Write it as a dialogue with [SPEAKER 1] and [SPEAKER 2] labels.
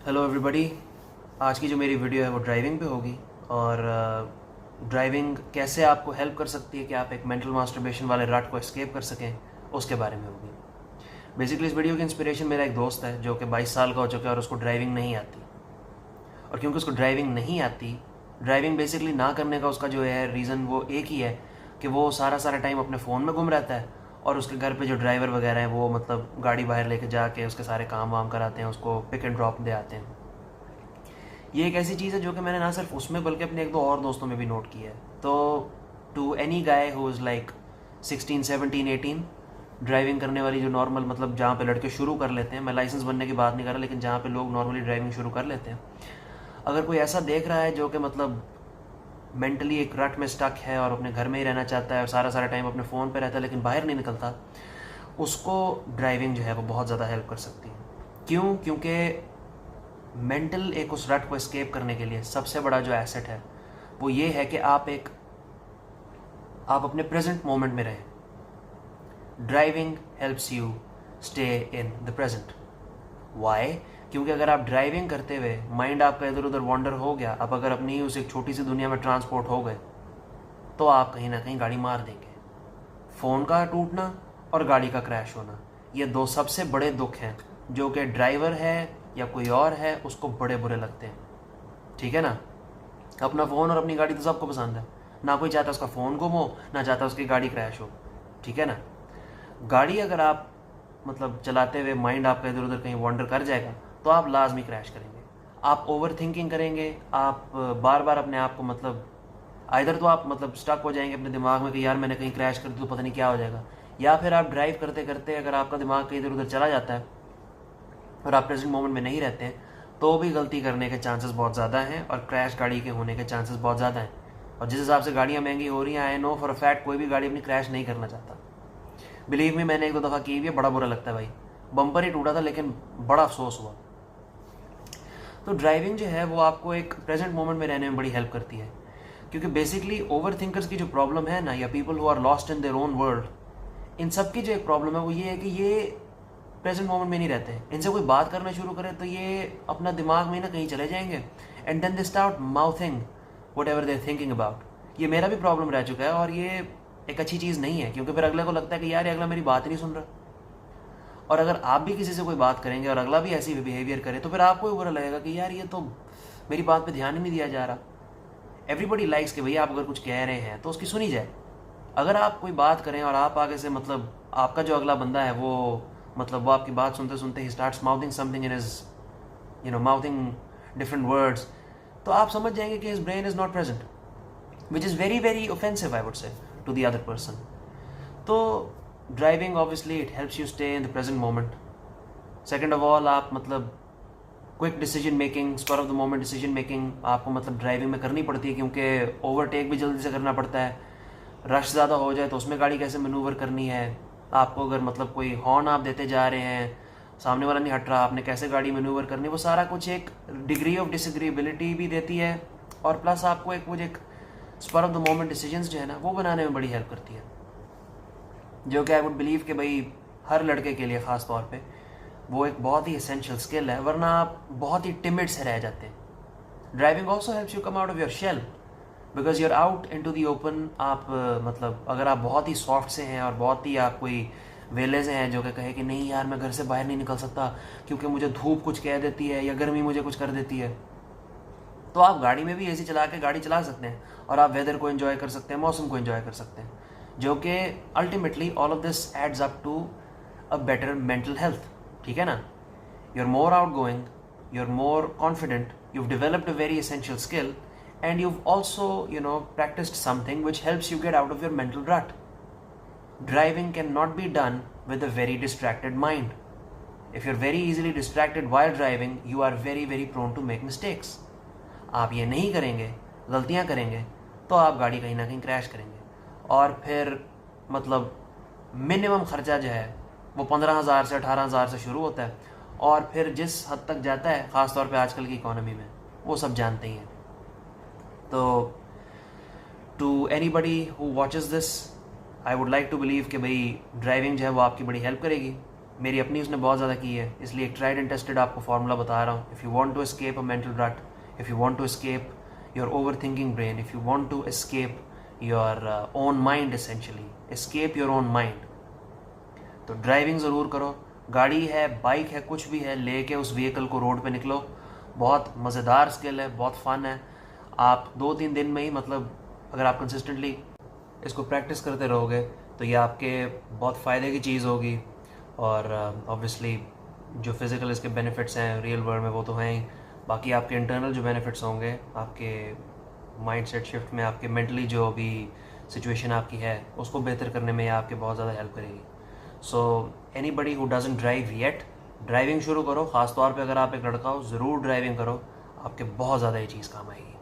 [SPEAKER 1] Hello everybody. आज की जो मेरी वीडियो है वो ड्राइविंग पे होगी और ड्राइविंग कैसे आपको हेल्प कर सकती है कि आप एक मेंटल मास्टरबेशन वाले रट को एस्केप कर सकें, उसके बारे में होगी। बेसिकली इस वीडियो की इंस्पिरेशन मेरा एक दोस्त है जो कि 22 साल का हो चुका है और उसको ड्राइविंग नहीं आती। और क्योंकि उसको ड्राइविंग नहीं आती, ड्राइविंग बेसिकली ना करने का उसका जो है रीज़न वो एक ही है कि वो सारा टाइम अपने फ़ोन में गुम रहता है और उसके घर पे जो ड्राइवर वगैरह हैं वो मतलब गाड़ी बाहर लेके जाके उसके सारे काम वाम कराते हैं, उसको पिक एंड ड्रॉप दे आते हैं। ये एक ऐसी चीज़ है जो कि मैंने ना सिर्फ उसमें बल्कि अपने एक दो और दोस्तों में भी नोट की है। तो to any guy who is like 16, 17, 18, driving करने वाली जो नॉर्मल मतलब जहाँ पे लड़के शुरू कर लेते हैं, मैं लाइसेंस बनने की बात नहीं कर रहा, लेकिन जहाँ पे लोग नॉर्मली ड्राइविंग शुरू कर लेते हैं, अगर कोई ऐसा देख रहा है जो कि मतलब मेंटली एक रट में स्टक है और अपने घर में ही रहना चाहता है और सारा टाइम अपने फ़ोन पे रहता है लेकिन बाहर नहीं निकलता, उसको ड्राइविंग जो है वो बहुत ज़्यादा हेल्प कर सकती है। क्यों? क्योंकि मेंटल एक उस रट को एस्केप करने के लिए सबसे बड़ा जो एसेट है वो ये है कि आप अपने प्रेजेंट मोमेंट में रहें। Driving helps you stay in the present. Why? क्योंकि अगर आप ड्राइविंग करते हुए माइंड आपका इधर उधर वॉन्डर हो गया, आप अगर अपनी उस एक छोटी सी दुनिया में ट्रांसपोर्ट हो गए, तो आप कहीं ना कहीं गाड़ी मार देंगे। फ़ोन का टूटना और गाड़ी का क्रैश होना, ये दो सबसे बड़े दुख हैं जो कि ड्राइवर है या कोई और है उसको बड़े बुरे लगते हैं। ठीक है ना? अपना फ़ोन और अपनी गाड़ी तो सबको पसंद है, ना कोई चाहता उसका फ़ोन गुम हो, ना चाहता उसकी गाड़ी क्रैश हो। ठीक है ना? गाड़ी अगर आप मतलब चलाते हुए माइंड आपका इधर उधर कहीं वॉन्डर कर जाएगा तो आप लाजमी क्रैश करेंगे, आप ओवर थिंकिंग करेंगे, आप बार बार अपने आप को मतलब इधर तो आप मतलब स्टक हो जाएंगे अपने दिमाग में कि यार मैंने कहीं क्रैश कर दी तो पता नहीं क्या हो जाएगा, या फिर आप ड्राइव करते करते अगर आपका दिमाग कहीं इधर उधर चला जाता है और आप प्रेजेंट मोमेंट में नहीं रहते हैं तो भी गलती करने के चांसेस बहुत ज़्यादा हैं और क्रैश गाड़ी के होने के चांसेस बहुत ज़्यादा हैं। और जिस हिसाब से गाड़ियाँ महंगी हो रही हैं, I know for a fact कोई भी गाड़ी अपनी क्रैश नहीं करना चाहता। बिलीव मी, मैंने एक दो दफ़ा की भी है, बड़ा बुरा लगता है भाई। बम्पर ही टूटा था लेकिन बड़ा अफसोस हुआ। तो ड्राइविंग जो है वो आपको एक प्रेजेंट मोमेंट में रहने में बड़ी हेल्प करती है, क्योंकि बेसिकली ओवर थिंकर्स की जो प्रॉब्लम है ना, या people who are lost in their own world, इन सब की जो एक प्रॉब्लम है वो ये है कि ये प्रेजेंट मोमेंट में नहीं रहते हैं। इनसे कोई बात करना शुरू करे तो ये अपना दिमाग में ना कहीं चले जाएंगे and then they start mouthing whatever they're thinking about. ये मेरा भी प्रॉब्लम रह चुका है और ये एक अच्छी चीज़ नहीं है, क्योंकि फिर अगले को लगता है कि यार ये अगला मेरी बात ही नहीं सुन रहा। और अगर आप भी किसी से कोई बात करेंगे और अगला भी ऐसी बिहेवियर करे तो फिर आपको भी बुरा लगेगा कि यार ये तो मेरी बात पे ध्यान ही नहीं दिया जा रहा। एवरीबडी लाइक्स कि भैया आप अगर कुछ कह रहे हैं तो उसकी सुनी जाए। अगर आप कोई बात करें और आप आगे से मतलब आपका जो अगला बंदा है वो मतलब वो आपकी बात सुनते सुनते ही starts mouthing something in his mouthing different words, तो आप समझ जाएंगे कि his brain is not present, which is very very offensive I would say to the other person. तो driving obviously it helps you stay in the present moment. Second of all, आप मतलब quick decision making, spur of the moment decision making आपको मतलब driving में करनी पड़ती है, क्योंकि ओवरटेक भी जल्दी से करना पड़ता है। रश ज़्यादा हो जाए तो उसमें गाड़ी कैसे मैनूवर करनी है, आपको अगर मतलब कोई हॉर्न आप देते जा रहे हैं, सामने वाला नहीं हट रहा, आपने कैसे गाड़ी मैनूवर करनी है, वो सारा कुछ एक डिग्री ऑफ डिसएग्रीबिलिटी भी देती है और प्लस आपको एक वो एक spur of the moment decisions जो है ना वो बनाने में बड़ी हेल्प करती है, जो कि आई वुड बिलीव कि भाई हर लड़के के लिए ख़ास तौर पे वो एक बहुत ही एसेंशियल स्किल है, वरना आप बहुत ही टिमिड से रह जाते हैं। Driving also helps you come out of your shell because you're out into the open. आप मतलब अगर आप बहुत ही सॉफ्ट से हैं और बहुत ही आप कोई वेले से हैं जो कि कहे कि नहीं यार मैं घर से बाहर नहीं निकल सकता क्योंकि मुझे धूप कुछ कह देती है या गर्मी मुझे कुछ कर देती है, तो आप गाड़ी में भी एसी चला के गाड़ी चला सकते हैं और आप वेदर को एंजॉय कर सकते हैं, मौसम को एंजॉय कर सकते हैं, जो कि ultimately all of this adds up to a better mental health. ठीक है ना? You are more outgoing, you are more confident, you've developed a very essential skill, and you've also practiced something which helps you get out of your mental rut. Driving cannot be done with a very distracted mind. If you're very easily distracted while driving, you are very very prone to make mistakes. आप ये नहीं करेंगे, गलतियाँ करेंगे, तो आप गाड़ी कहीं ना कहीं क्रैश करेंगे और फिर मतलब मिनिमम खर्चा जो है वो 15,000 से 18,000 से शुरू होता है और फिर जिस हद तक जाता है ख़ास तौर पे आजकल की इकोनॉमी में, वो सब जानते ही हैं। तो to anybody who watches this, I would like to believe कि भाई ड्राइविंग जो है वो आपकी बड़ी हेल्प करेगी। मेरी अपनी उसने बहुत ज़्यादा की है, इसलिए एक ट्राइड एंड टेस्टेड आपको फार्मूला बता रहा हूँ. If you want to escape a mental rut, if you want to escape your over thinking brain, if you want to escape your own mind, essentially escape your own mind, तो driving ज़रूर करो. गाड़ी है, bike है, कुछ भी है, लेके उस व्हीकल को रोड पे निकलो. बहुत मज़ेदार स्किल है, बहुत फ़न है. आप 2-3 दिन में ही, मतलब अगर आप कंसिस्टेंटली इसको प्रैक्टिस करते रहोगे तो ये आपके बहुत फ़ायदे की चीज़ होगी. और ऑब्वियसली जो फिज़िकल इसके बेनिफिट्स हैं रियल वर्ल्ड में वो तो हैं ही, बाकी आपके इंटरनल जो बेनिफिट्स होंगे आपके माइंड सेट शिफ्ट में, आपके मेंटली जो भी सिचुएशन आपकी है उसको बेहतर करने में ये आपके बहुत ज़्यादा हेल्प करेगी. So anybody who doesn't drive yet, driving शुरू करो. ख़ास तौर पे अगर आप एक लड़का हो, ज़रूर ड्राइविंग करो, आपके बहुत ज़्यादा ये चीज़ काम आएगी.